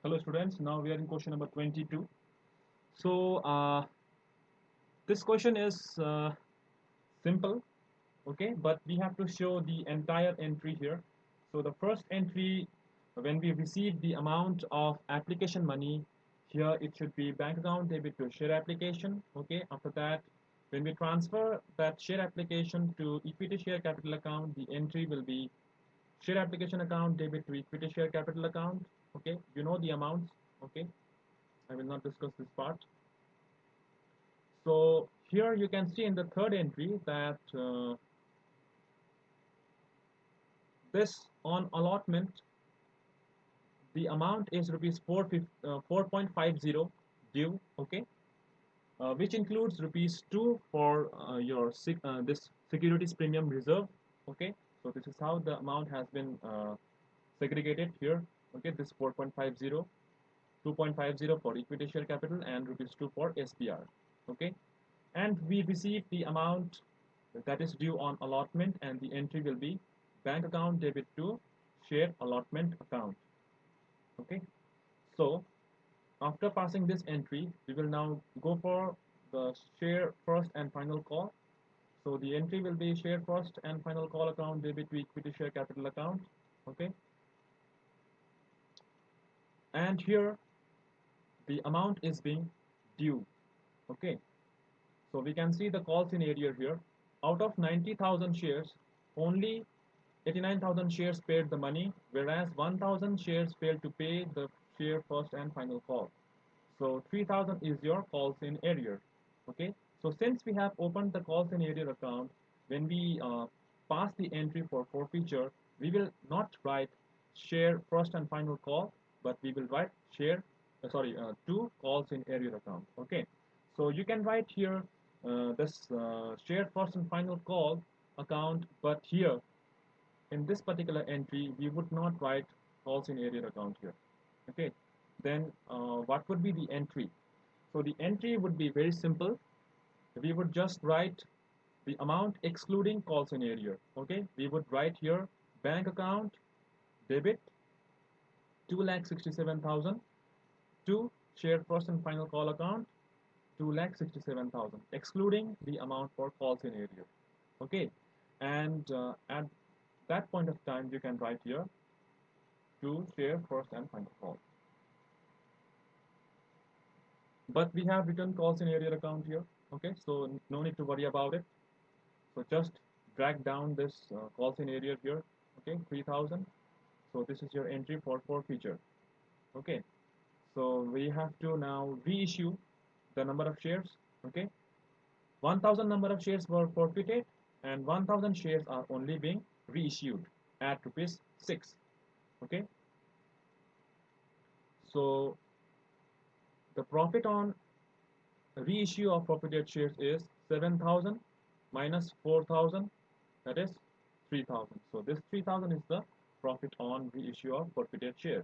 Hello students, now we are in question number 22. So this question is simple, okay, but we have to show the entire entry here. So the first entry, when we receive the amount of application money, here it should be bank account debit to share application, okay. After that, when we transfer that share application to equity share capital account, the entry will be share application account debit to equity share capital account, okay. You know the amounts, okay. I will not discuss this part. So here you can see in the third entry that this on allotment, the amount is rupees 4.50 due, okay, which includes rupees 2 for your this securities premium reserve, okay. So this is how the amount has been segregated here, okay. This 4.50, 2.50 for equity share capital and rupees 2 for SPR, okay. And we receive the amount that is due on allotment, and the entry will be bank account debit to share allotment account, okay. So after passing this entry, we will now go for the share first and final call. So the entry will be share first and final call account debit to equity share capital account, okay. And here the amount is being due, okay. So we can see the call scenario here. Out of 90,000 shares, only 89,000 shares paid the money, whereas 1,000 shares failed to pay the share first and final call. So 3,000 is your calls in arrear. Okay. So since we have opened the calls in arrear account, when we pass the entry for forfeiture, we will not write share first and final call, but we will write share, two calls in arrear account. Okay. So you can write here this share first and final call account, but here in this particular entry, we would not write calls in arrear account here. Okay. Then what would be the entry? So the entry would be very simple. We would just write the amount excluding calls in arrear. Okay. We would write here bank account debit 2,67,000 to share first and final call account 2,67,000, excluding the amount for calls in arrear. Okay. And at that point of time, you can write here to share first and final call. But we have written calls in arrear account here, okay, so no need to worry about it. So just drag down this calls in arrear here, okay, 3,000. So this is your entry for forfeiture, okay. So we have to now reissue the number of shares, okay. 1,000 number of shares were forfeited, and 1,000 shares are only being reissued at rupees 6, okay. So the profit on reissue of forfeited shares is 7,000 minus 4,000, that is 3,000. So this 3,000 is the profit on reissue of forfeited shares.